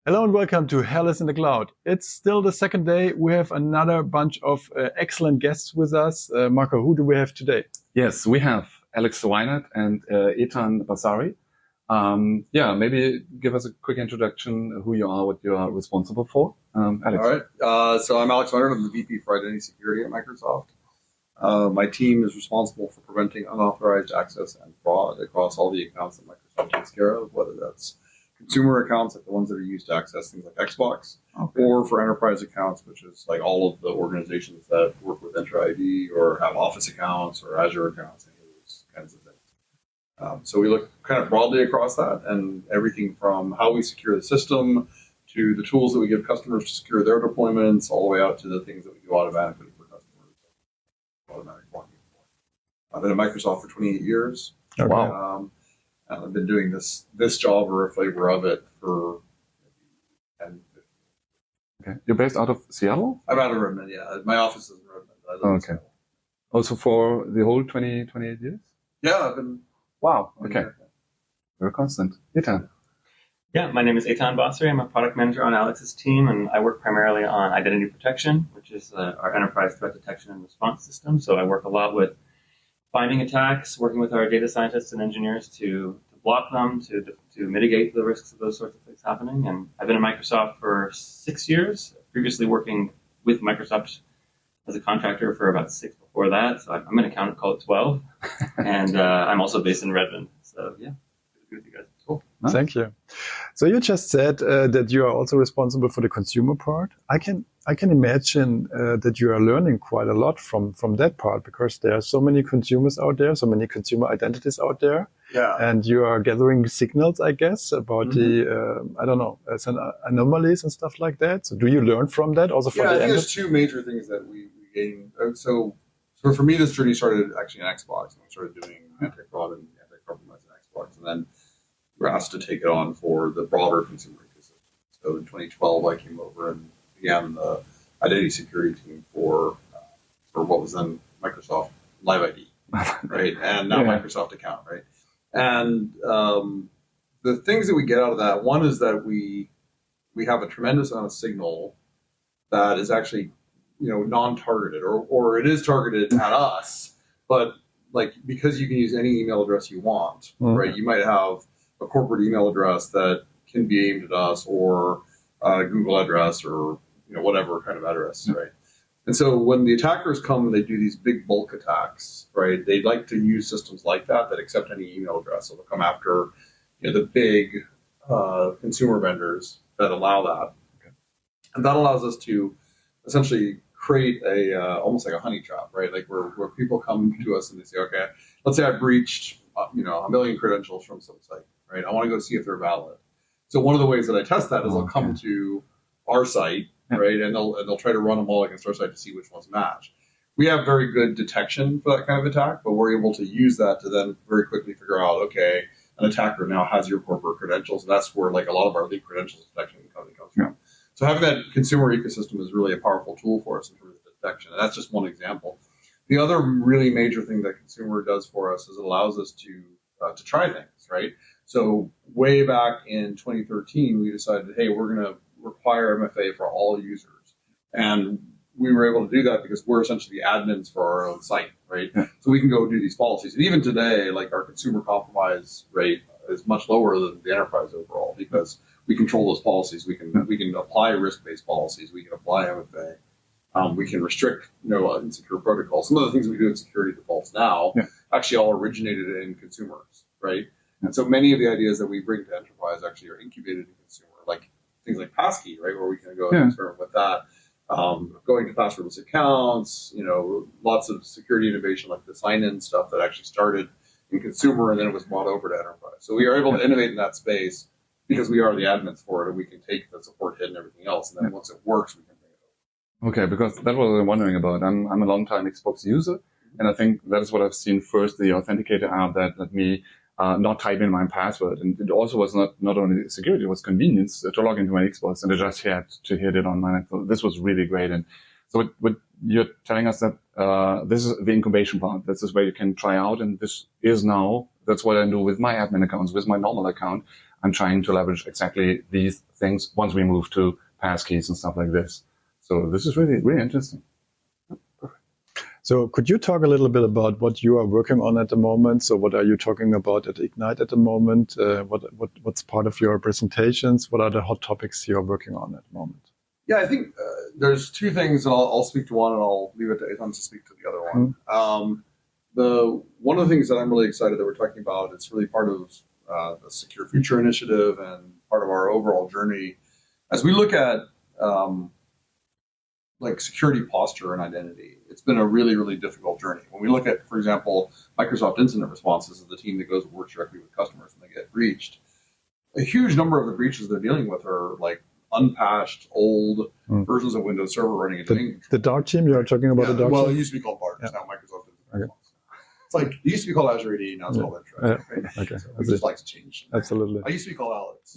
Hello and welcome to Hairless in the Cloud. It's still the second day. We have another bunch of excellent guests with us. Marco, who do we have today? Yes, we have Alex Weinert and Etan Bassari. Maybe give us a quick introduction, who you are, what you are responsible for. Alex. All right. So I'm Alex Weinert. I'm the VP for Identity Security at Microsoft. My team is responsible for preventing unauthorized access and fraud across all the accounts that Microsoft takes care of, whether that's consumer accounts, like the ones that are used to access things like Xbox, or for enterprise accounts, which is like all of the organizations that work with Entra ID or have Office accounts or Azure accounts, any of those kinds of things. So we look kind of broadly across that, and everything from how we secure the system to the tools that we give customers to secure their deployments, all the way out to the things that we do automatically for customers, automatic blocking. I've been at Microsoft for 28 years. Okay. Wow. And I've been doing this job or a flavor of it for 10, 15 years. Okay. You're based out of Seattle? I'm out of Redmond, yeah. My office is in Redmond. I live in Seattle. Also for the whole 28 years? Yeah, I've been. Wow. Okay. Very constant. Etan. Yeah, my name is Etan Bassari. I'm a product manager on Alex's team, and I work primarily on identity protection, which is our enterprise threat detection and response system. So I work a lot with finding attacks, working with our data scientists and engineers to block them, to mitigate the risks of those sorts of things happening. And I've been at Microsoft for 6 years, previously working with Microsoft as a contractor for about 6 before that. So I'm an accountant, call it 12. And I'm also based in Redmond. So yeah, good to be with you guys. Cool. Huh? Thank you. So you just said that you are also responsible for the consumer part. I can imagine that you are learning quite a lot from that part, because there are so many consumers out there, so many consumer identities out there. Yeah. And you are gathering signals, I guess, about some anomalies and stuff like that. So do you learn from that also for I the think end? there's two major things that we gain. So for me, this journey started actually in Xbox, and we started doing anti-fraud and anti-compromise in Xbox, and then we were asked to take it on for the broader consumer ecosystem. So in 2012, I came over and began the identity security team for what was then Microsoft Live ID, right? And now Microsoft Account, right? And the things that we get out of that, one is that we have a tremendous amount of signal that is actually, non-targeted, or it is targeted at us, but like, because you can use any email address you want, right? You might have a corporate email address that can be aimed at us, or a Google address, or whatever kind of address, right? And so when the attackers come and they do these big bulk attacks, right, they like to use systems like that accept any email address. So they'll come after the big consumer vendors that allow that. Okay. And that allows us to essentially create a almost like a honey trap, right? Like where people come to us and they say, okay, let's say I breached a million credentials from some site, right? I want to go see if they're valid. So one of the ways that I test that is they'll come to our site, right, and they'll try to run them all against our site to see which ones match. We have very good detection for that kind of attack, but we're able to use that to then very quickly figure out, okay, an attacker now has your corporate credentials, and that's where like a lot of our leak credentials detection comes from. So having that consumer ecosystem is really a powerful tool for us in terms of detection, and that's just one example. The other really major thing that consumer does for us is it allows us to try things, right? So way back in 2013, we decided, hey, we're going to require MFA for all users. And we were able to do that because we're essentially the admins for our own site, right? Yeah. So we can go do these policies. And even today, like our consumer compromise rate is much lower than the enterprise overall, because we control those policies. We can apply risk-based policies. We can apply MFA. We can restrict insecure protocols. Some of the things we do in security defaults now actually all originated in consumers, right? And so many of the ideas that we bring to enterprise actually are incubated in consumer, like things like passkey, right, where we can go and experiment with that. Going to passwordless accounts, lots of security innovation like the sign-in stuff that actually started in consumer and then it was brought over to enterprise. So we are able to innovate in that space because we are the admins for it, and we can take the support hit and everything else, and then once it works, we can bring it over. Okay, because that's what I'm wondering about. I'm a long-time Xbox user, and I think that is what I've seen first, the Authenticator app that let me not type in my password. And it also was not only security, it was convenience to log into my Xbox, and I just had to hit it on mine. So this was really great. And so what you're telling us that this is the incubation part. This is where you can try out, and this is now, that's what I do with my admin accounts, with my normal account. I'm trying to leverage exactly these things once we move to passkeys and stuff like this. So this is really, really interesting. So could you talk a little bit about what you are working on at the moment? So what are you talking about at Ignite at the moment? What's part of your presentations? What are the hot topics you're working on at the moment? Yeah, I think there's two things, and I'll speak to one, and I'll leave it to Etan to speak to the other one. One of the things that I'm really excited that we're talking about, it's really part of the Secure Future Initiative and part of our overall journey. As we look at like security posture and identity, it's been a really, really difficult journey. When we look at, for example, Microsoft Incident Responses is the team that goes and works directly with customers when they get breached. A huge number of the breaches they're dealing with are like unpatched, old versions of Windows Server running into the dark team. You're talking about the dark well, team? it used to be called BART. It's now Microsoft Incident Okay. Response. It's like, it used to be called Azure AD, now it's called Entra. Right? Okay. So we just like to change. Absolutely. I used to be called Alex.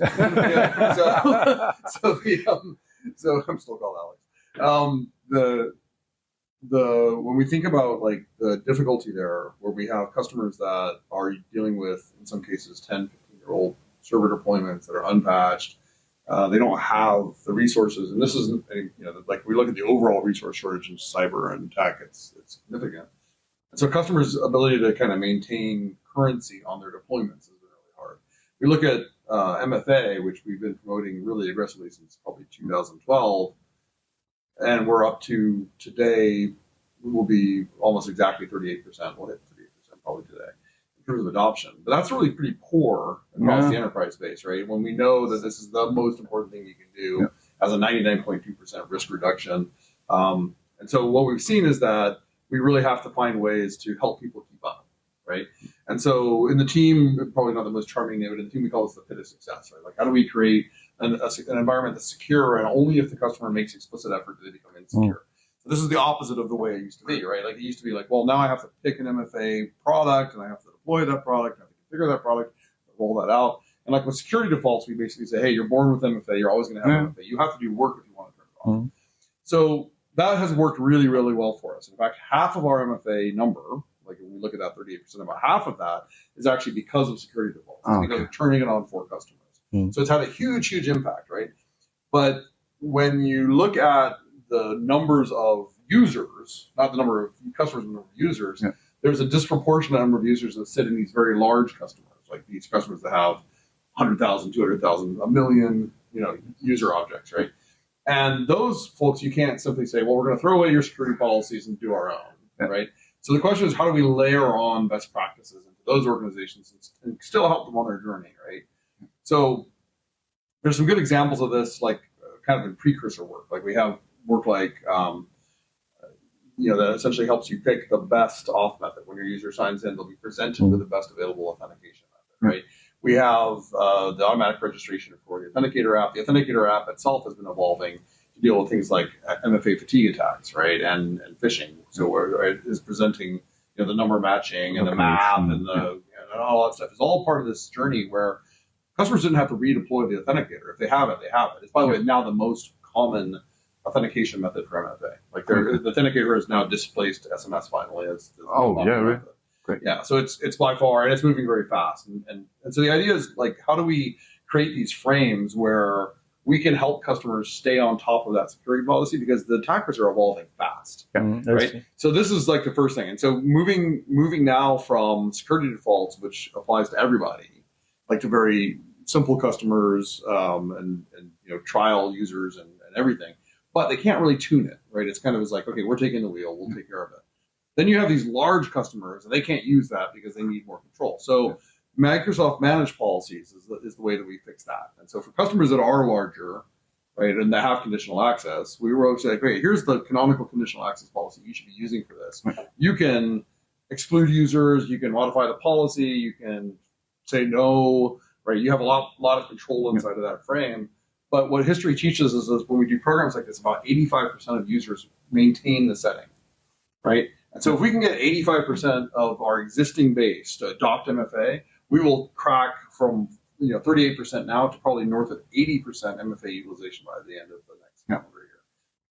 So I'm still called Alex. When we think about like the difficulty there, where we have customers that are dealing with, in some cases, 10, 15-year-old server deployments that are unpatched, they don't have the resources, and this isn't, like we look at the overall resource shortage in cyber and tech, it's significant. And so customers' ability to kind of maintain currency on their deployments has been really hard. We look at MFA, which we've been promoting really aggressively since probably 2012, and we're up to today, we will be almost exactly 38%. We'll hit 38% probably today in terms of adoption. But that's really pretty poor across the enterprise space, right? When we know that this is the most important thing you can do as a 99.2% risk reduction. And so what we've seen is that we really have to find ways to help people keep up, right? And so in the team, probably not the most charming name, but in the team we call this the pit of success, right? Like how do we create an environment that's secure, and only if the customer makes explicit effort do they become insecure. So this is the opposite of the way it used to be, right? Like it used to be like, well, now I have to pick an MFA product, and I have to deploy that product, and I have to configure that product, roll that out. And like with security defaults, we basically say, hey, you're born with MFA, you're always going to have MFA. You have to do work if you want to turn it off. So that has worked really, really well for us. In fact, half of our MFA number, like when we look at that 38%, about half of that is actually because of security defaults. It's because of turning it on for customers. So it's had a huge, huge impact, right? But when you look at the numbers of users, not the number of customers, the number of users, there's a disproportionate number of users that sit in these very large customers, like these customers that have 100,000, 200,000, a million, user objects, right? And those folks, you can't simply say, well, we're going to throw away your security policies and do our own, right? So the question is, how do we layer on best practices into those organizations and still help them on their journey, right? So there's some good examples of this, like kind of in precursor work. Like we have work like, that essentially helps you pick the best auth method. When your user signs in, they'll be presented with the best available authentication method, right? We have the automatic registration for the Authenticator app. The Authenticator app itself has been evolving to deal with things like MFA fatigue attacks, right, and phishing. So it is presenting, the number matching and the map and and all that stuff is all part of this journey where customers didn't have to redeploy the Authenticator. If they have it, they have it. It's, by the way, now the most common authentication method for MFA. Like the Authenticator has now displaced SMS finally. Really? Great. Yeah, so it's by far, and it's moving very fast. And so the idea is, like, how do we create these frames where we can help customers stay on top of that security policy, because the attackers are evolving fast, right? So this is like the first thing. And so moving now from security defaults, which applies to everybody, like to very simple customers and trial users and everything, but they can't really tune it, right? It's kind of like, okay, we're taking the wheel, we'll take care of it. Then you have these large customers, and they can't use that because they need more control. So Microsoft Managed Policies is the way that we fix that. And so for customers that are larger, right, and that have conditional access, we were saying, okay, here's the canonical conditional access policy you should be using for this. You can exclude users, you can modify the policy, you can say no, right? You have a lot of control inside of that frame. But what history teaches us is when we do programs like this, about 85% of users maintain the setting, right? And so if we can get 85% of our existing base to adopt MFA, we will crack from 38% now to probably north of 80% MFA utilization by the end of the next calendar year,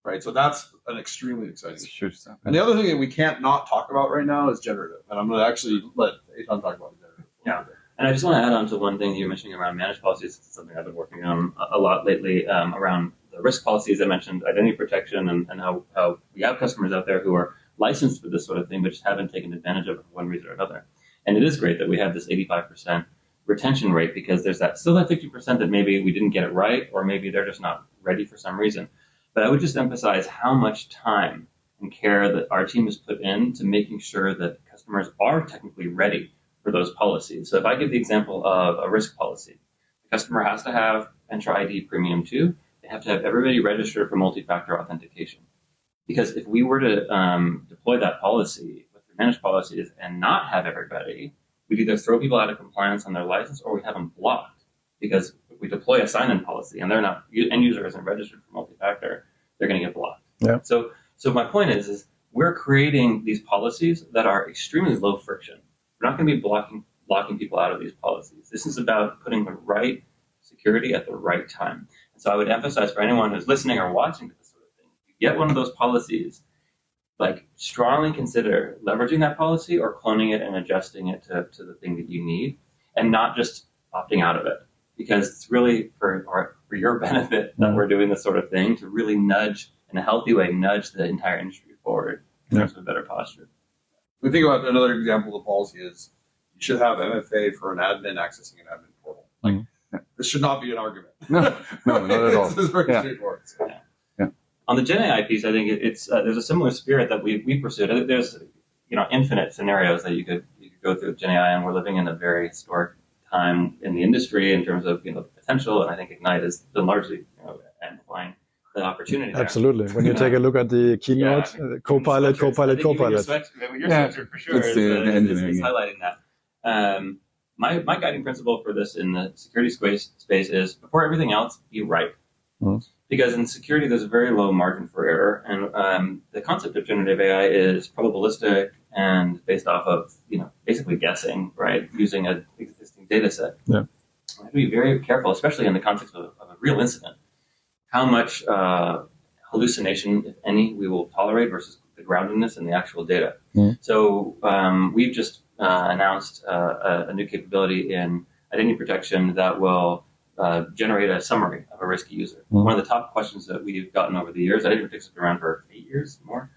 right? So that's an extremely exciting huge step. And the other thing that we can't not talk about right now is generative. And I'm going to actually let Etan talk about generative. Yeah. And I just want to add on to one thing you were mentioning around managed policies. It's something I've been working on a lot lately around the risk policies. I mentioned identity protection and how we have customers out there who are licensed for this sort of thing, but just haven't taken advantage of it for one reason or another. And it is great that we have this 85% retention rate, because there's still that 50% that maybe we didn't get it right, or maybe they're just not ready for some reason. But I would just emphasize how much time and care that our team has put into making sure that customers are technically ready for those policies. So if I give the example of a risk policy, the customer has to have Entra ID Premium 2. They have to have everybody registered for multi-factor authentication. Because if we were to deploy that policy with the managed policies and not have everybody, we'd either throw people out of compliance on their license, or we have them blocked. Because if we deploy a sign-in policy and end user isn't registered for multi-factor, they're going to get blocked. Yeah. So my point is we're creating these policies that are extremely low friction. We're not going to be blocking people out of these policies. This is about putting the right security at the right time. And so I would emphasize for anyone who's listening or watching this sort of thing, if you get one of those policies, like, strongly consider leveraging that policy or cloning it and adjusting it to the thing that you need, and not just opting out of it. Because it's really for your benefit that we're doing this sort of thing, to really nudge, in a healthy way, nudge the entire industry forward in terms of a better posture. We think about another example of the policy is you should have MFA for an admin accessing an admin portal. Like, this should not be an argument. No, not at all. This is very straightforward. So. On the Gen AI piece, I think it's there's a similar spirit that we pursued. There's infinite scenarios that you could go through with Gen AI, and we're living in a very historic time in the industry in terms of the potential. And I think Ignite has been largely amplifying the opportunity there. Absolutely. When you take a look at the keynote, Copilot. Your sweatshirt for sure is highlighting that. My guiding principle for this in the security space is, before everything else, be right. Because in security, there's a very low margin for error. And the concept of generative AI is probabilistic and based off of, basically guessing, right, using an existing data set. Yeah. We have to be very careful, especially in the context of a real incident, how much hallucination, if any, we will tolerate versus the groundedness in the actual data. So we've just announced a new capability in identity protection that will generate a summary of a risky user. One of the top questions that we've gotten over the years, identity protection's been around for 8 years more,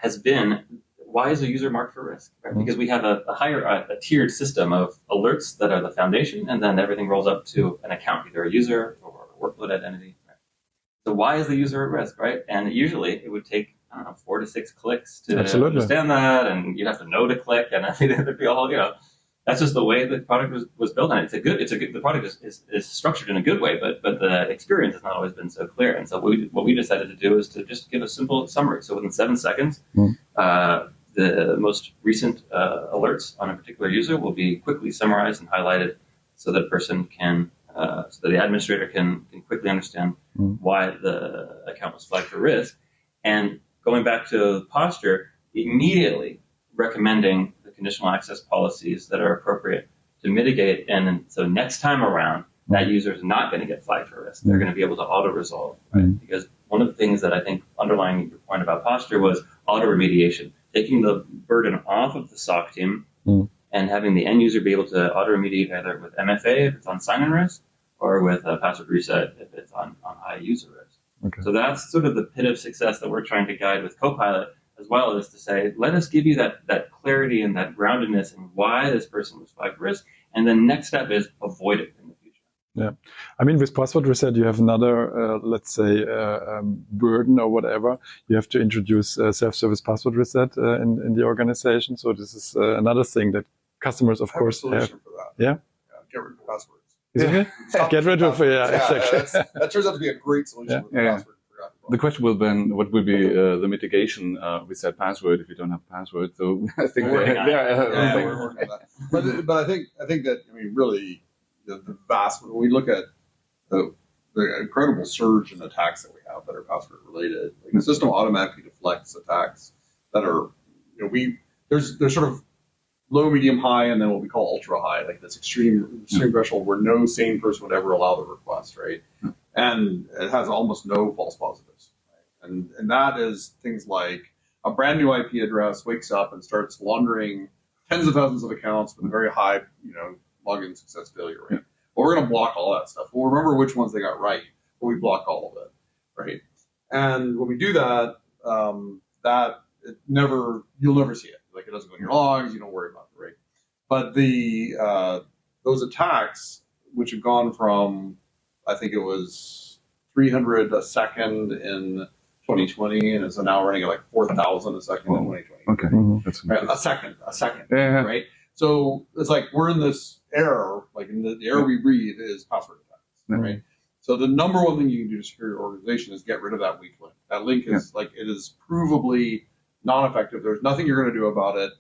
has been, why is a user marked for risk? Right? Because we have a tiered system of alerts that are the foundation, and then everything rolls up to an account, either a user or a workload identity. Right? So why is the user at risk, right? And usually it would take, 4 to 6 clicks to understand that, and you'd have to know to click, and I think there'd be a whole, that's just the way the product was built on. The product is structured in a good way, but the experience has not always been so clear. And so what we decided to do is to just give a simple summary. So within 7 seconds, the most recent alerts on a particular user will be quickly summarized and highlighted, so that a person can, so that the administrator can quickly understand why the account was flagged for risk. And going back to posture, immediately recommending the conditional access policies that are appropriate to mitigate. And so next time around, that user is not going to get flagged for risk. They're going to be able to auto-resolve, right? Because one of the things that I think underlying your point about posture was auto-remediation, taking the burden off of the SOC team and having the end user be able to auto-remediate either with MFA if it's on sign-in risk, or with a password reset if it's on high user risk. Okay. So that's sort of the pit of success that we're trying to guide with Copilot, as well as to say, let us give you that clarity and that groundedness in why this person was flagged for risk. And the next step is avoid it in the future. Yeah. I mean, with password reset, you have another, let's say, burden or whatever. You have to introduce self-service password reset in the organization. So this is another thing that customers, of course, have. A solution for that. Yeah? Get rid of passwords. Get rid of exactly. That turns out to be a great solution with password. The question will then, what will be the mitigation reset password if you don't have a password? So I think we're working on that. But I think that, really, the vast, when we look at the incredible surge in attacks that we have that are password related, like the system automatically deflects attacks that are, there's sort of low, medium, high, and then what we call ultra high, like this extreme threshold where no sane person would ever allow the request, right? And it has almost no false positives. Right? And that is things like a brand new IP address wakes up and starts laundering tens of thousands of accounts with a very high, login success failure rate. Well, we're going to block all that stuff. We'll remember which ones they got right, but we block all of it, right? And when we do that, you'll never see it. Like, it doesn't go in your logs. You don't worry about it, right? But those attacks, which have gone from, I think it was 300 a second in 2020, and is now running at like 4,000 a second in 2020. Okay, that's right? A second, yeah. right? So it's like we're in this air, like in the air we breathe is password attacks, right? So the number one thing you can do to secure your organization is get rid of that weak link. That link is like, it is provably non-effective. There's nothing you're going to do about it.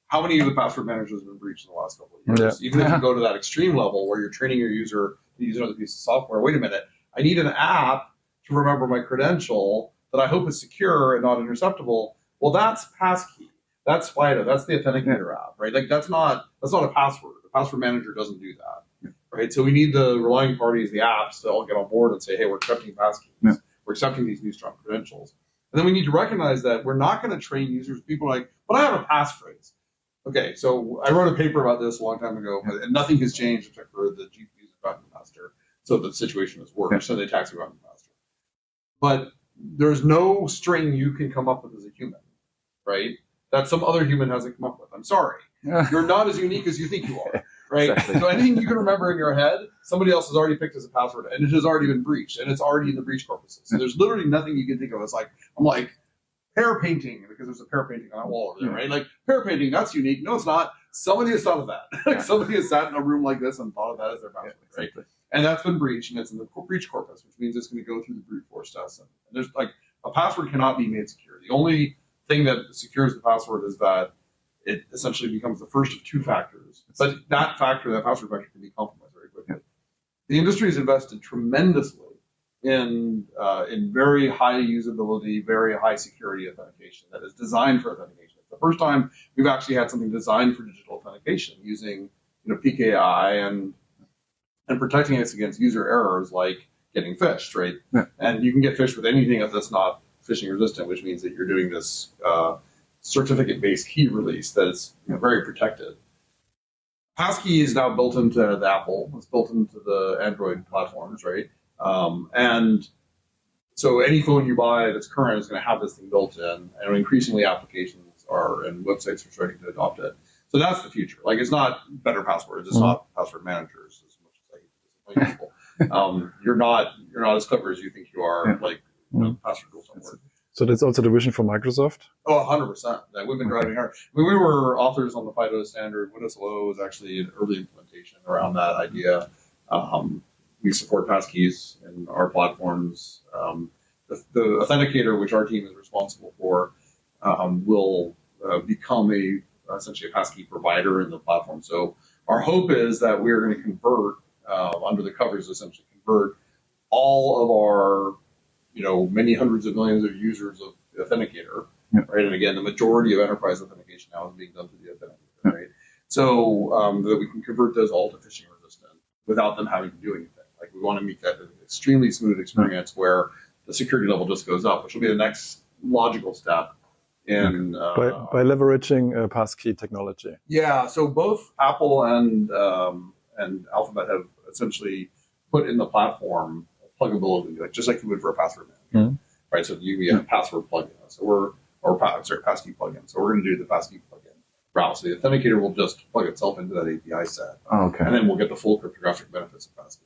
How many of the password managers have been breached in the last couple of years? Even if you go to that extreme level where you're training your user to use another piece of software, wait a minute, I need an app to remember my credential that I hope is secure and not interceptable. Well, that's passkey. That's FIDO. That's the authenticator app, right? Like, that's not a password. The password manager doesn't do that, right? So we need the relying parties, the apps, to all get on board and say, hey, we're accepting passkeys. We're accepting these new strong credentials. And then we need to recognize that we're not going to train users. People are like, but I have a passphrase. Okay, so I wrote a paper about this a long time ago, and nothing has changed except for the GPUs have gotten faster. So the situation is worse, so the attacks have gotten faster. But there's no string you can come up with as a human, right? That some other human hasn't come up with. I'm sorry. You're not as unique as you think you are, right? Exactly. So anything you can remember in your head, somebody else has already picked as a password, and it has already been breached, and it's already in the breach corpuses. So there's literally nothing you can think of. It's like, I'm like, pair painting, because there's a pair painting on that wall over there, right? Like, pair painting, that's unique. No, it's not. Somebody has thought of that. Like, somebody has sat in a room like this and thought of that as their password, right? And that's been breached, and it's in the breach corpus, which means it's going to go through the brute force test. And there's like, a password cannot be made secure. The only thing that secures the password is that it essentially becomes the first of two factors. But that password factor, can be compromised very quickly. The industry has invested tremendously in very high usability, very high security authentication that is designed for authentication. It's the first time we've actually had something designed for digital authentication using PKI and protecting us against user errors like getting phished, right? And you can get phished with anything that's not phishing resistant, which means that you're doing this certificate-based key release that is very protected. Passkey is now built into the Apple. It's built into the Android platforms, right? And so any phone you buy that's current is going to have this thing built in, and increasingly applications and websites are starting to adopt it. So that's the future. Like, it's not better passwords. It's not password managers as much as I hate to disappoint people. You're not as clever as you think you are. Like, password rules don't work. So that's also the vision for Microsoft? Oh, 100%. That we've been driving hard. I mean, we were authors on the FIDO standard. Windows Hello was actually an early implementation around that idea. We support passkeys in our platforms. The authenticator, which our team is responsible for, will become essentially a passkey provider in the platform. So our hope is that we are going to convert, under the covers, essentially convert all of our many hundreds of millions of users of the authenticator, right? And again, the majority of enterprise authentication now is being done through the authenticator, right? So that we can convert those all to phishing resistant without them having to do anything. Like, we want to make that an extremely smooth experience where the security level just goes up, which will be the next logical step in by leveraging passkey technology. Yeah. So both Apple and Alphabet have essentially put in the platform pluggability, just like you would for a password manager, right? So you have a password plugin. So passkey plugin. So we're going to do the passkey plugin route. So the authenticator will just plug itself into that API set. Okay. And then we'll get the full cryptographic benefits of passkey.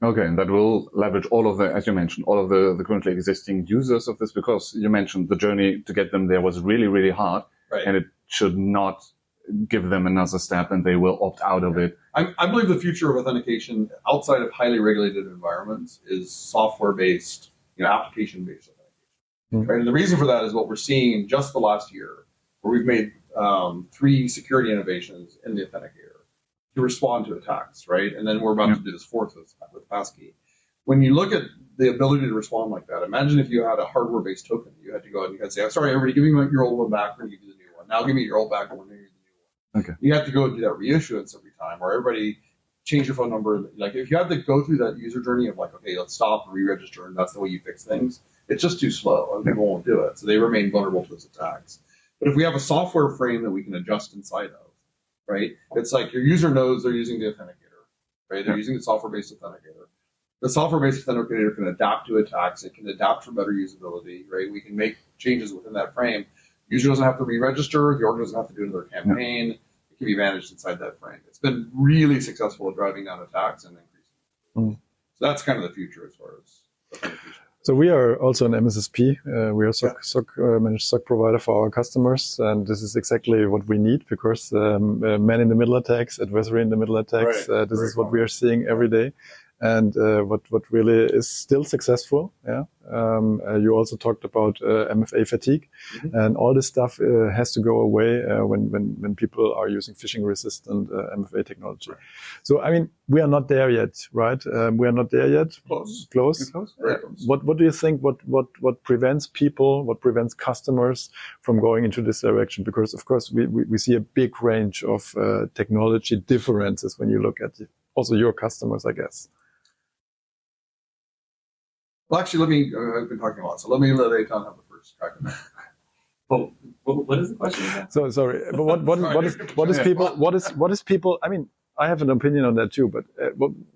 Okay, and that will leverage all of as you mentioned, all of the currently existing users of this, because you mentioned the journey to get them there was really, really hard, right? And it should not give them another step and they will opt out of it. I believe the future of authentication outside of highly regulated environments is software-based, application-based authentication, right? And the reason for that is what we're seeing in just the last year, where we've made 3 security innovations in the authenticator to respond to attacks, right? And then we're about to do this fourth with passkey. When you look at the ability to respond like that, imagine if you had a hardware-based token. You had to go out and you had to say, "I'm sorry, everybody, give me your old one back. We're going to give you the new one. Now give me your old back, and we're going to give you the new one." Okay. You have to go and do that reissuance every time, or everybody change your phone number. Like, if you have to go through that user journey of like, okay, let's stop and re-register, and that's the way you fix things, it's just too slow, and people won't do it. So they remain vulnerable to those attacks. But if we have a software frame that we can adjust inside of, right? It's like your user knows they're using the authenticator, right? They're using the software-based authenticator. The software-based authenticator can adapt to attacks. It can adapt for better usability, right? We can make changes within that frame. The user doesn't have to re-register. The org doesn't have to do another campaign. It can be managed inside that frame. It's been really successful at driving down attacks and increasing. So that's kind of the future as far as authentication. So we are also an MSSP. We are managed SOC provider for our customers, and this is exactly what we need because man-in-the-middle attacks, adversary-in-the-middle attacks. This is what we are seeing every day, and what really is still successful. Yeah. You also talked about MFA fatigue, and all this stuff has to go away when people are using phishing-resistant MFA technology. So I mean, we are not there yet, right? We are not there yet. Close. Very close. What do you think? What prevents people? What prevents customers from going into this direction? Because of course we see a big range of technology differences when you look at also your customers, I guess. Well, actually, I've been talking a lot, so let Etan have the first crack at that. Well, what is the question again? So sorry, but what is people? I mean, I have an opinion on that too. But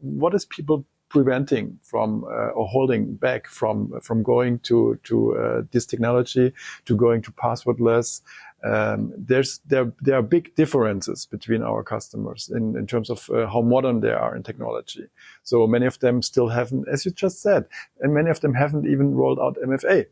what is people preventing from or holding back from going to this technology, to going to passwordless? There are big differences between our customers in terms of how modern they are in technology. So many of them still haven't, as you just said, and many of them haven't even rolled out MFA.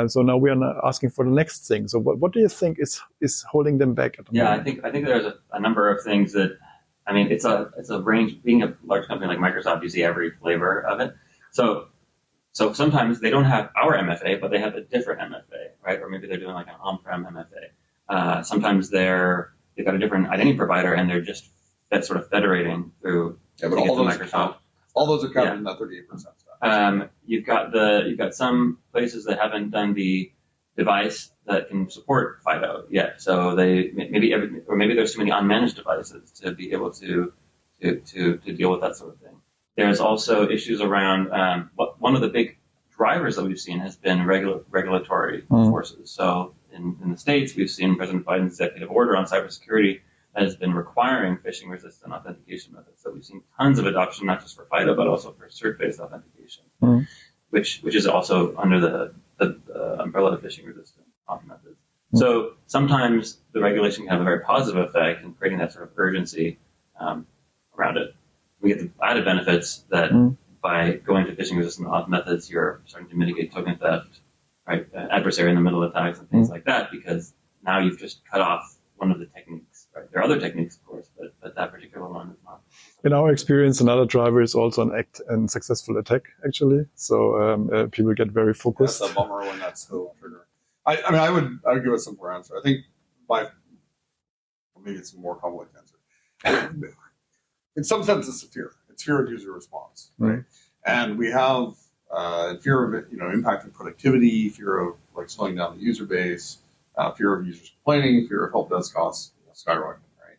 So now we are now asking for the next thing. So what do you think is holding them back at the moment? I think there's a number of things that, I mean, it's a range. Being a large company like Microsoft, you see every flavor of it. So sometimes they don't have our MFA, but they have a different MFA, right? Or maybe they're doing like an on-prem MFA. Sometimes they've got a different identity provider, and they're just sort of federating through. Yeah, but all those are covered in that 38% stuff. You've got some places that haven't done the device that can support FIDO yet. So maybe there's too many unmanaged devices to be able to deal with that sort of thing. There's also issues around one of the big drivers that we've seen has been regulatory forces. So in the States, we've seen President Biden's executive order on cybersecurity that has been requiring phishing-resistant authentication methods. So we've seen tons of adoption, not just for FIDO, but also for cert-based authentication, which is also under the umbrella of phishing-resistant auth methods. So sometimes the regulation can have a very positive effect in creating that sort of urgency around it. We get the added benefits that by going to phishing-resistant auth methods, you're starting to mitigate token theft, right? Adversary-in-the-middle attacks and things like that, because now you've just cut off one of the techniques, right? There are other techniques, of course, but that particular one is not. In our experience, another driver is also an act and successful attack, actually. So people get very focused. That's a bummer when that's the trigger. I mean, I would give a simpler answer. I think maybe it's a more complex answer. In some sense, it's fear. It's fear of user response, right? And we have fear of it, impacting productivity, fear of like slowing down the user base, fear of users complaining, fear of help desk costs skyrocketing, right?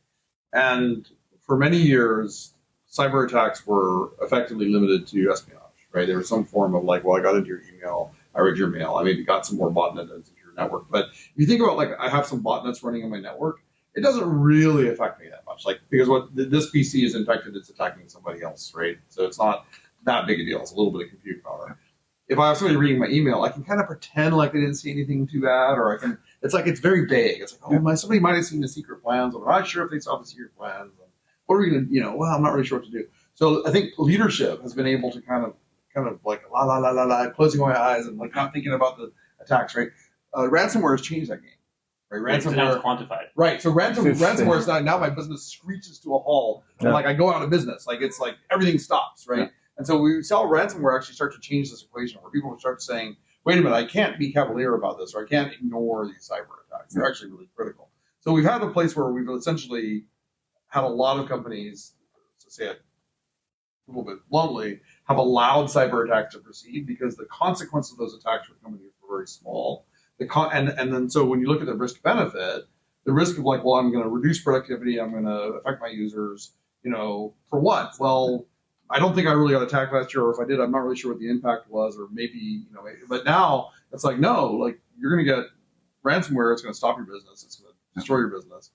And for many years, cyber attacks were effectively limited to espionage, right? There was some form of like, well, I got into your email, I read your mail, I maybe got some more botnet into your network. But if you think about like, I have some botnets running in my network, it doesn't really affect me that much. Like, because what this PC is infected, it's attacking somebody else, right? So it's not that big a deal. It's a little bit of compute power. If I have somebody reading my email, I can kind of pretend like they didn't see anything too bad, or it's very vague. It's like, somebody might have seen the secret plans. I'm not sure if they saw the secret plans. What are we going to, well, I'm not really sure what to do. So I think leadership has been able to kind of like, closing my eyes and like not thinking about the attacks, right? Ransomware has changed that game. Right, ransomware is quantified. Right, so ransomware is now my business screeches to a halt, and like I go out of business. Like it's like everything stops, right? Yeah. And so we saw ransomware actually start to change this equation, where people would start saying, "Wait a minute, I can't be cavalier about this, or I can't ignore these cyber attacks. They're actually really critical." So we've had a place where we've essentially had a lot of companies, to say it a little bit bluntly, have allowed cyber attacks to proceed because the consequences of those attacks for companies were very small. And then so when you look at the risk benefit, the risk of like, well, I'm going to reduce productivity, I'm going to affect my users, for what? Well, I don't think I really got attacked last year, or if I did, I'm not really sure what the impact was, or maybe, but now it's like, no, like you're going to get ransomware, it's going to stop your business, it's going to destroy your business.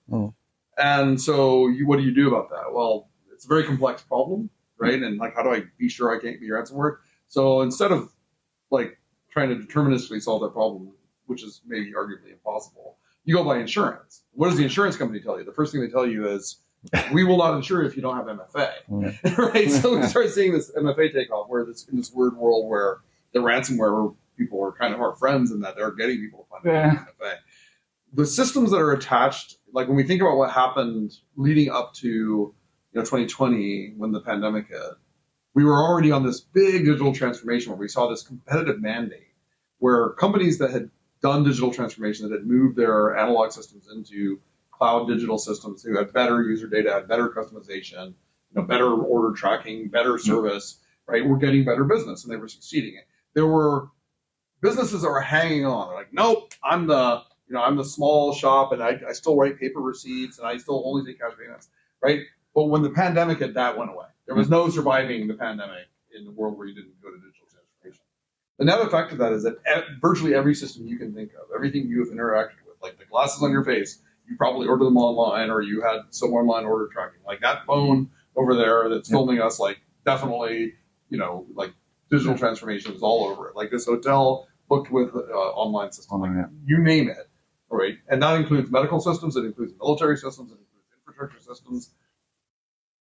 And so what do you do about that? Well, it's a very complex problem, right? And like, how do I be sure I can't be your ransomware? So instead of like trying to deterministically solve that problem, which is maybe arguably impossible, you go by insurance. What does the insurance company tell you? The first thing they tell you is, we will not insure if you don't have MFA, right? So we start seeing this MFA take off, where in this weird world where the ransomware people are kind of our friends and that they're getting people to fund MFA. The systems that are attached, like when we think about what happened leading up to 2020 when the pandemic hit, we were already on this big digital transformation where we saw this competitive mandate where companies that had done digital transformation, that had moved their analog systems into cloud digital systems, who had better user data, had better customization, better order tracking, better service, right? Were getting better business, and they were succeeding. There were businesses that were hanging on. They're like, nope, I'm the small shop, and I still write paper receipts, and I still only take cash payments, right? But when the pandemic hit, that went away. There was no surviving the pandemic in the world where you didn't go to digital transformation. The net effect of that is that virtually every system you can think of, everything you have interacted with, like the glasses on your face, you probably ordered them online, or you had some online order tracking. Like that phone over there that's filming us, like definitely, like digital transformation is all over it. Like this hotel booked with online systems, you name it, right? And that includes medical systems, it includes military systems, it includes infrastructure systems.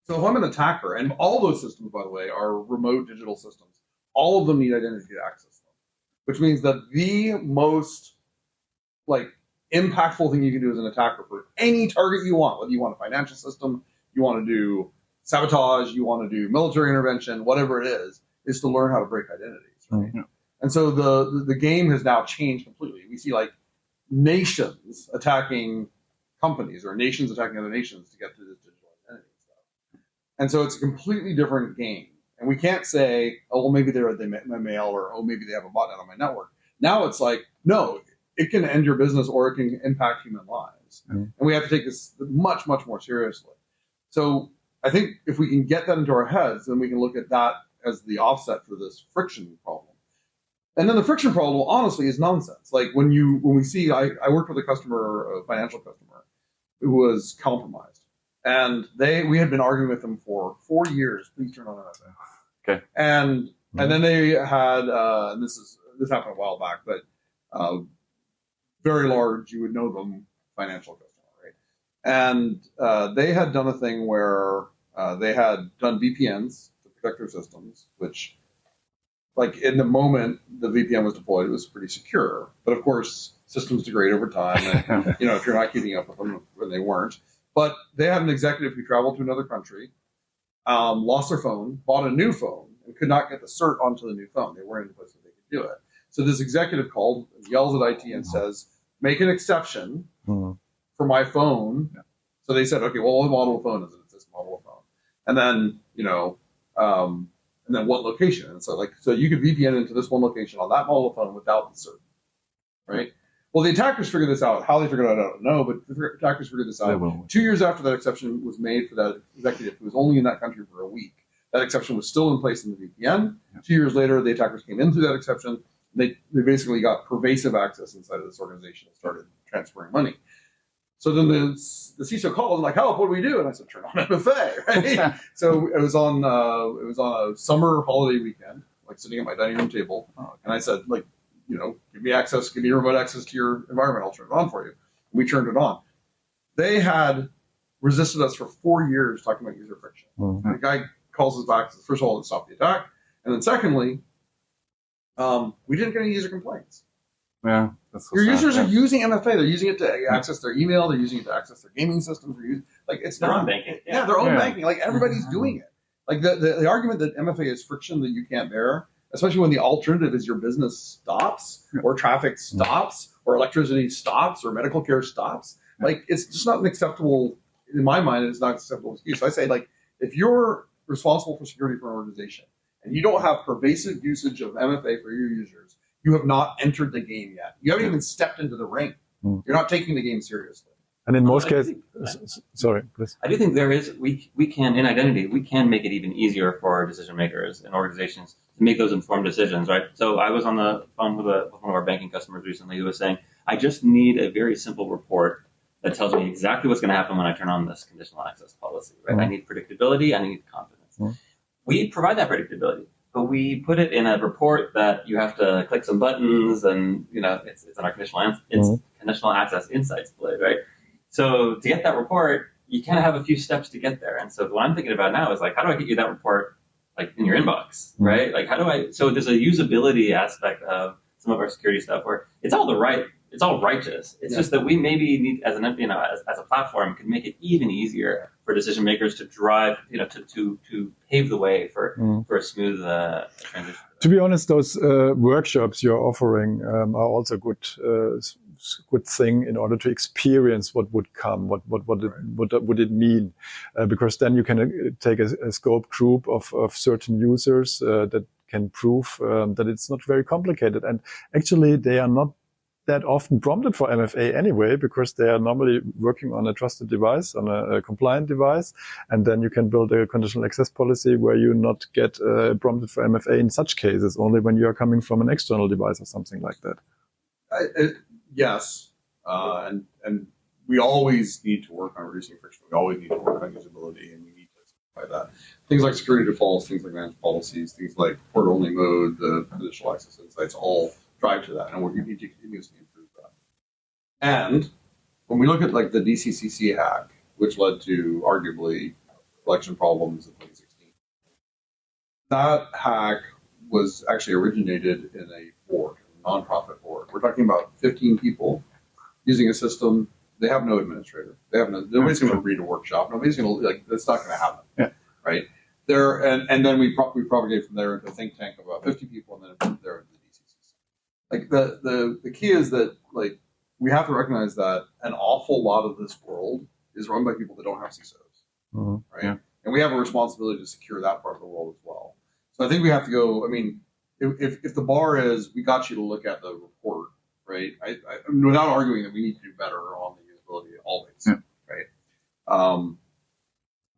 So if I'm an attacker, and all those systems, by the way, are remote digital systems, all of them need identity to access them, which means that the most impactful thing you can do as an attacker for any target you want, whether you want a financial system, you want to do sabotage, you want to do military intervention, whatever it is to learn how to break identities. Right? Mm-hmm. And so the game has now changed completely. We see like nations attacking companies, or nations attacking other nations to get to this digital identity stuff. And so it's a completely different game. And we can't say, oh, well, maybe they're my mail, or oh, maybe they have a botnet on my network. Now it's like, no, it can end your business, or it can impact human lives. Mm-hmm. And we have to take this much, much more seriously. So I think if we can get that into our heads, then we can look at that as the offset for this friction problem. And then the friction problem, honestly, is nonsense. Like when we see, I worked with a financial customer, who was compromised. And we had been arguing with them for 4 years. Please turn on that. Okay. And then they had, and this happened a while back, but very large, you would know them, financial customer, right? And they had done a thing where they had done VPNs to protect their systems, which, like in the moment the VPN was deployed, it was pretty secure. But of course, systems degrade over time, and if you're not keeping up with them, when they weren't. But they had an executive who traveled to another country, lost their phone, bought a new phone, and could not get the cert onto the new phone. They weren't in a place that they could do it. So this executive called, yells at IT, and says, make an exception for my phone. Yeah. So they said, okay, well, what model of phone is it? It's this model of phone. And then, and then what location? And so you could VPN into this one location on that model of phone without the cert, right? Well, the attackers figured this out. How they figured it out, I don't know, but the attackers figured this out 2 years after that exception was made for that executive who was only in that country for a week. That exception was still in place in the VPN. Yeah. 2 years later, the attackers came in through that exception. They basically got pervasive access inside of this organization and started transferring money. So then the CISO called and like, help, what do we do? And I said, turn on MFA, right? So it was on a summer holiday weekend, like sitting at my dining room table. And I said, like, give me remote access to your environment. I'll turn it on for you. And we turned it on. They had resisted us for 4 years talking about user friction. Mm-hmm. The guy calls us back. First of all, to stop the attack. And then secondly, we didn't get any user complaints. Yeah, that's so your sad. users are using MFA. They're using it to access their email. They're using it to access their gaming systems. It's their own banking. Yeah, their own banking. Like everybody's doing it. Like the argument that MFA is friction that you can't bear, especially when the alternative is your business stops, or traffic stops, or electricity stops, or medical care stops. Like it's just not an acceptable. In my mind, it's not an acceptable excuse. So I say, like, if you're responsible for security for an organization and you don't have pervasive usage of MFA for your users, you have not entered the game yet. You haven't even stepped into the ring. You're not taking the game seriously. And in most cases, sorry, please. I do think there is, we can, in identity, we can make it even easier for our decision makers and organizations to make those informed decisions, right? So I was on the phone with one of our banking customers recently who was saying, I just need a very simple report that tells me exactly what's going to happen when I turn on this conditional access policy, right? I need predictability, I need confidence. We provide that predictability, but we put it in a report that you have to click some buttons, and it's in our conditional access insights blade, right? So to get that report, you kind of have a few steps to get there. And so what I'm thinking about now is like, how do I get you that report like in your inbox, right? Like so there's a usability aspect of some of our security stuff where it's all righteous. It's just that we maybe need, as a platform, can make it even easier for decision makers to drive, to pave the way for a smooth transition. To be honest, those workshops you're offering are also good thing in order to experience what would come, what would it mean, because then you can take a scope group of certain users that can prove that it's not very complicated, and actually they are not that often prompted for MFA anyway, because they are normally working on a trusted device, on a compliant device, and then you can build a conditional access policy where you not get prompted for MFA in such cases, only when you are coming from an external device or something like that. Yes, and we always need to work on reducing friction. We always need to work on usability, and we need to simplify that. Things like security defaults, things like managed policies, things like port-only mode, the conditional access insights all drive to that, and we need to continuously improve that. And when we look at like the DCCC hack, which led to arguably election problems in 2016, that hack was actually originated in a board, a nonprofit board. We're talking about 15 people using a system. They have no administrator. Nobody's going to read a workshop. Nobody's going to that's not going to happen, right? And then we propagate from there into a think tank of about 50 people, and then from there into the DCCC. Like the key is that like we have to recognize that an awful lot of this world is run by people that don't have CISOs, right? Yeah. And we have a responsibility to secure that part of the world as well. So I think we have to go. I mean, if the bar is we got you to look at the report, right? I without arguing that we need to do better on the usability always, right?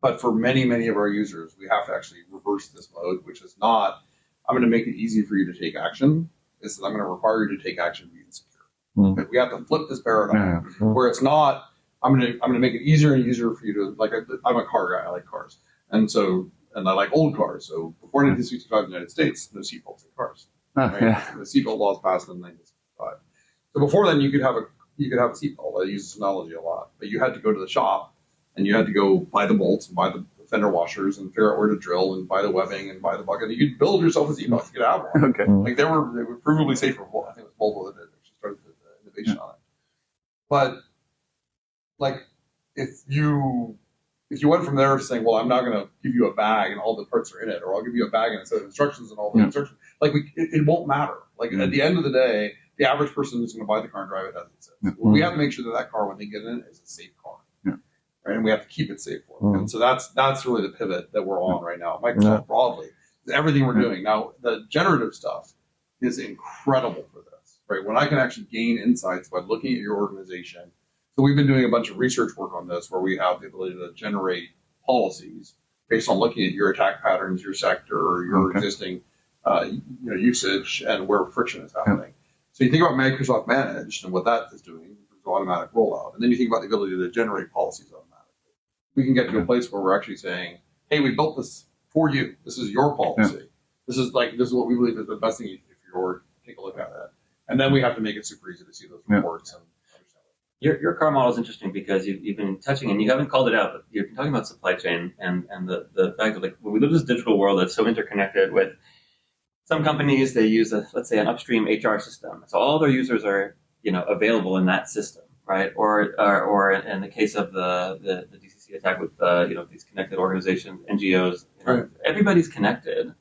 But for many of our users, we have to actually reverse this mode, which is not I'm going to make it easy for you to take action. It's that I'm going to require you to take action to be insecure. We have to flip this paradigm where it's not I'm going to make it easier and easier for you to like. I'm a car guy. I like cars, and I like old cars. So before 1965 in the United States, no seatbelts in cars. Right? The seatbelt laws passed in 1965. So before then, you could have a seatbelt. I use this analogy a lot, but you had to go to the shop and you had to go buy the bolts and buy the fender washers and figure out where to drill and buy the webbing and buy the bucket. You could build yourself a seatbelt. You could have one. Okay. Like they were provably safer. I think it was Volvo that did. She started the innovation on it. But like if you went from there saying, well, I'm not going to give you a bag and all the parts are in it, or I'll give you a bag and a set of instructions and all the instructions, like it won't matter. Like at the end of the day, the average person is going to buy the car and drive it as it sits. We have to make sure that car, when they get in it, is a safe car. Right? And we have to keep it safe for them. And so that's really the pivot that we're on right now. Microsoft broadly, everything we're doing. Now, the generative stuff is incredible for this, right? When I can actually gain insights by looking at your organization. So we've been doing a bunch of research work on this where we have the ability to generate policies based on looking at your attack patterns, your sector, or your existing usage and where friction is happening. So you think about Microsoft Managed and what that is doing in terms of automatic rollout. And then you think about the ability to generate policies automatically. We can get to a place where we're actually saying, hey, we built this for you. This is your policy. This is what we believe is the best thing you can do for your org. Take a look at it. And then we have to make it super easy to see those reports and understand it. Your car model is interesting because you've been touching, and you haven't called it out, but you've been talking about supply chain and the fact that like when we live in this digital world that's so interconnected with some companies, they use let's say an upstream HR system. So all their users are, available in that system, right? Or in the case of the DCC attack with, these connected organizations, NGOs, everybody's connected,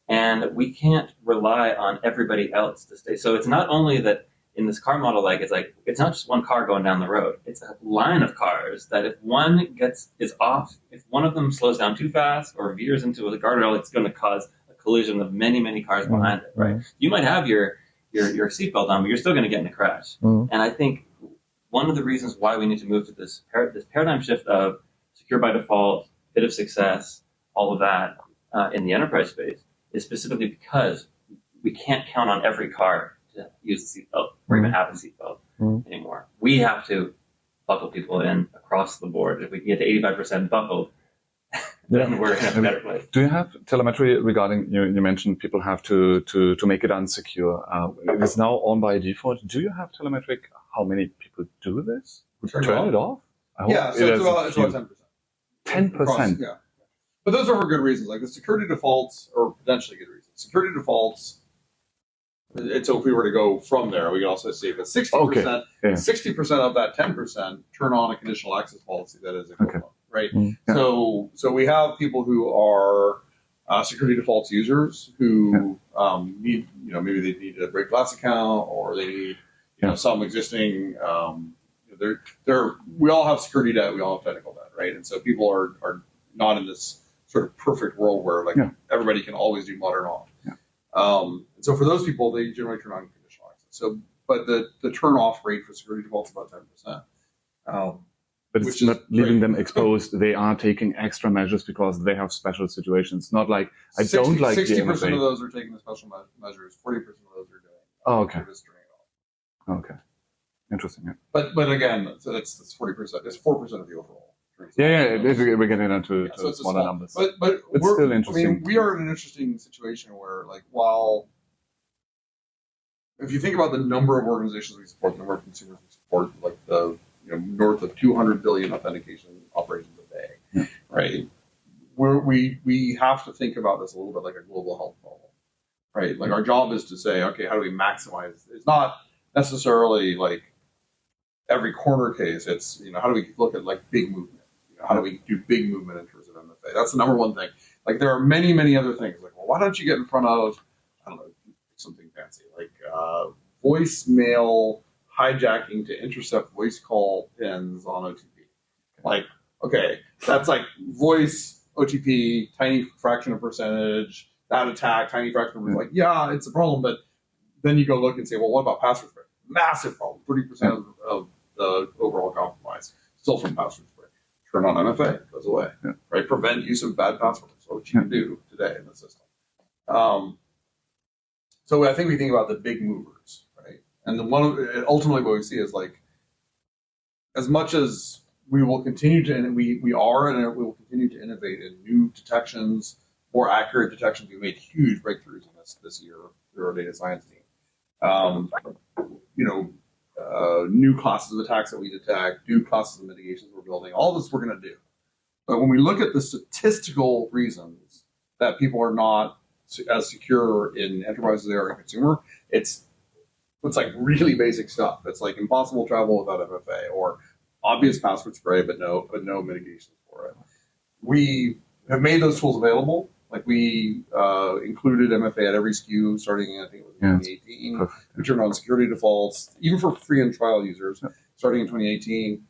and we can't rely on everybody else to stay. So it's not only that in this car model, it's not just one car going down the road. It's a line of cars that if one is off, if one of them slows down too fast or veers into a guardrail, it's going to cause collision of many cars behind it, right? You might have your seatbelt on, but you're still going to get in a crash. And I think one of the reasons why we need to move to this paradigm shift of secure by default, bit of success, all of that in the enterprise space is specifically because we can't count on every car to use the seatbelt or even have a seatbelt anymore. We have to buckle people in across the board. If we can get to 85% buckled, then we're in a better place. Do you have telemetry regarding, you mentioned people have to make it unsecure. It is now on by default. Do you have telemetry? How many people do this? Turn it off? Yeah, so it's about 10%. 10%? Yeah. But those are for good reasons. Like the security defaults, or potentially good reasons. Security defaults, and so if we were to go from there, we could also say that 60%, 60% of that 10% turn on a conditional access policy that is equivalent, right? Yeah. So we have people who are security defaults users who need, maybe they need a break glass account, or they need, some existing. We all have security debt, we all have technical debt, right? And so people are not in this sort of perfect world where everybody can always do modern off. Yeah. And so for those people, they generally turn on conditional access. So, but the turn off rate for security defaults is about 10%. But it's not leaving them exposed. They are taking extra measures because they have special situations. Not like 60% of those are taking the special measures. 40% of those are doing. Okay. Just turning it off. Okay. Interesting. Yeah. But again, so that's 40%. It's 4% of the overall. We're getting into smaller numbers. But it's still interesting. I mean, we are in an interesting situation where, like, while if you think about the number of organizations we support, the number of consumers we support, like the north of 200 billion authentication operations a day, right? We have to think about this a little bit like a global health problem, right? Like our job is to say, okay, how do we maximize? It's not necessarily like every corner case. It's how do we look at like big movement? How do we do big movement in terms of MFA? That's the number one thing. Like there are many, many other things. Like, well, why don't you get in front of, I don't know, something fancy like voicemail hijacking to intercept voice call pins on OTP? Like, okay, that's like voice OTP, tiny fraction of percentage. That attack, tiny fraction of percentage. Like, yeah, it's a problem. But then you go look and say, well, what about password spray? Massive problem. 30% of the overall compromise still from password spray. Turn on MFA, it goes away, right? Prevent use of bad passwords, which you can do today in the system. So I think we think about the big movers, right? And ultimately what we see is like, as much as we will continue to, we will continue to innovate in new detections, more accurate detections. We made huge breakthroughs in this year through our data science team. New classes of attacks that we detect, new classes of mitigations we're building, all this we're going to do. But when we look at the statistical reasons that people are not as secure in enterprise as they are in consumer, it's like really basic stuff. It's like impossible travel without MFA, or obvious password spray, but no mitigations for it. We have made those tools available. Like we included MFA at every SKU starting, I think it was in 2018. Perfect. We turned on security defaults, even for free and trial users, starting in 2018.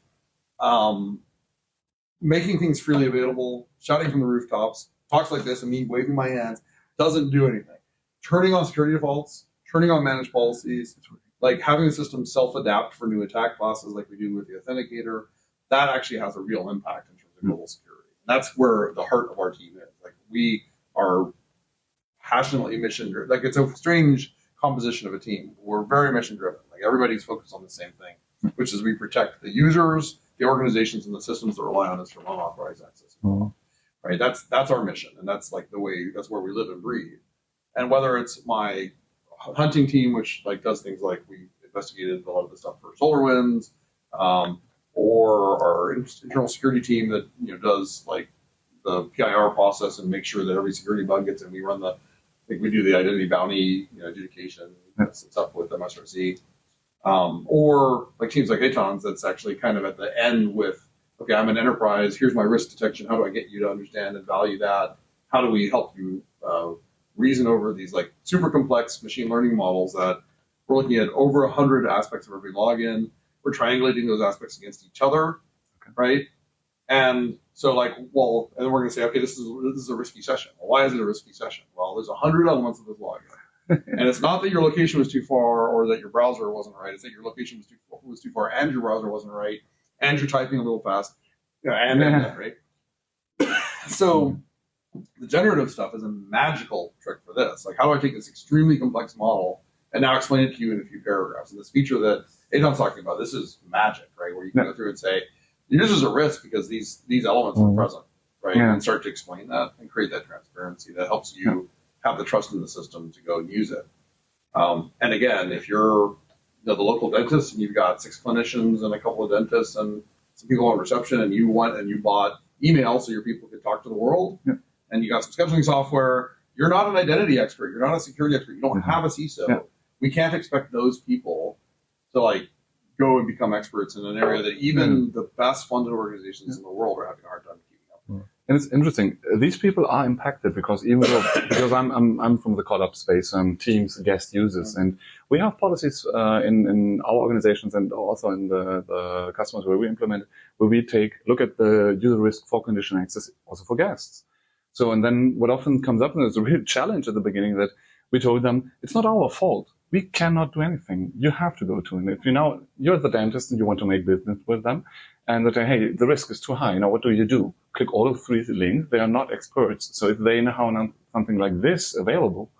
Making things freely available, shouting from the rooftops, talks like this and me waving my hands doesn't do anything. Turning on security defaults, turning on managed policies, like having the system self-adapt for new attack classes like we do with the Authenticator, that actually has a real impact in terms of global security. That's where the heart of our team is. Like we are passionately mission driven. Like it's a strange composition of a team. We're very mission driven. Like everybody's focused on the same thing, which is we protect the users, the organizations, and the systems that rely on us from unauthorized access. Right? That's our mission, and that's like that's where we live and breathe. And whether it's my hunting team, which like does things like we investigated a lot of the stuff for SolarWinds, or our internal security team that does like the PIR process and make sure that every security bug gets in. We run we do the identity bounty adjudication stuff with MSRC, or like teams like Etan's that's actually kind of at the end with, okay, I'm an enterprise. Here's my risk detection. How do I get you to understand and value that? How do we help you reason over these like super complex machine learning models that we're looking at over 100 aspects of every login. We're triangulating those aspects against each other, right? And so like, well, and then we're going to say, okay, this is a risky session. Well, why is it a risky session? Well, there's 100 elements of this login. And it's not that your location was too far or that your browser wasn't right. It's that your location was too far and your browser wasn't right and you're typing a little fast, right? So the generative stuff is a magical trick for this. Like, how do I take this extremely complex model and now explain it to you in a few paragraphs? And this feature that Etan's talking about, this is magic, right? Where you can go through and say, this is a risk because these elements are present, right? And start to explain that and create that transparency that helps you have the trust in the system to go and use it. And again, if you're the local dentist and you've got 6 clinicians and a couple of dentists and some people on reception, and you went and you bought email so your people could talk to the world, and you got some scheduling software, you're not an identity expert, you're not a security expert, you don't have a CISO. We can't expect those people to like go and become experts in an area that even the best funded organizations in the world are having a hard time keeping up. And it's interesting. These people are impacted because because I'm from the call-up space, teams, guest users, and we have policies in our organizations and also in the customers where we implement, where we look at the user risk for condition access also for guests. So, and then what often comes up, and it's a real challenge at the beginning, that we told them, it's not our fault. We cannot do anything. You have to go to them. If you're the dentist and you want to make business with them, and they say, hey, the risk is too high. Now, what do? Click all of 3 links. They are not experts. So if they know something like this available,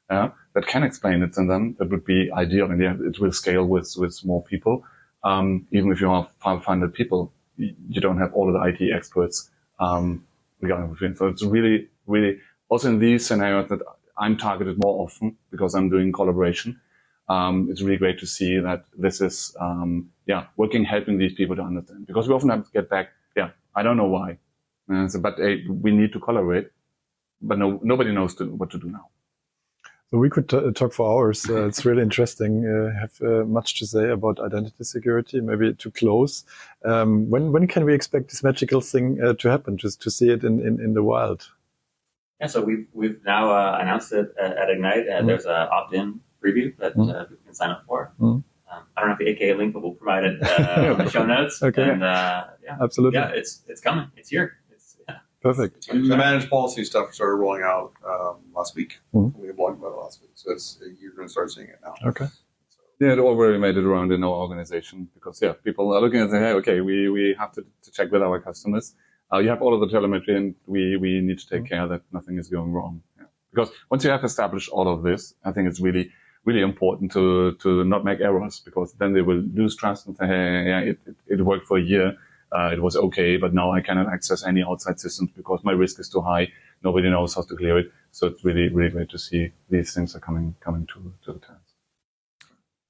that can explain it, and then that would be ideal. And it will scale with more people. Even if you have 500 people, you don't have all of the IT experts regarding between. So it's really, really also in these scenarios that I'm targeted more often because I'm doing collaboration. It's really great to see that this is, working, helping these people to understand, because we often have to get back, I don't know why. But we need to collaborate, but nobody knows what to do now. So we could talk for hours. It's really interesting. Have much to say about identity security. Maybe to close. When can we expect this magical thing to happen? Just to see it in the wild. Yeah, so we've now announced it at Ignite. There's an opt-in preview that people can sign up for. I don't have the AKA link, but we'll provide it in the show notes. Okay. And absolutely. Yeah, it's coming. It's here. Perfect. And the managed policy stuff started rolling out last week. We were blogging about it last week, so you're going to start seeing it now. Okay. Yeah, it already made it around in our organization because people are looking and saying, hey, okay, we have to check with our customers. You have all of the telemetry, and we need to take care that nothing is going wrong. Yeah. Because once you have established all of this, I think it's really, really important to not make errors, because then they will lose trust and say, hey, it worked for a year. It was okay, but now I cannot access any outside systems because my risk is too high. Nobody knows how to clear it. So it's really, really great to see these things are coming to the task.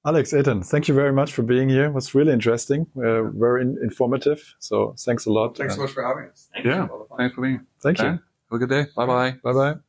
Alex, Etan, thank you very much for being here. It was really interesting, very informative. So thanks a lot. Thanks so much for having us. Thanks for being here. Thank you. Have a good day. Bye-bye. Bye-bye.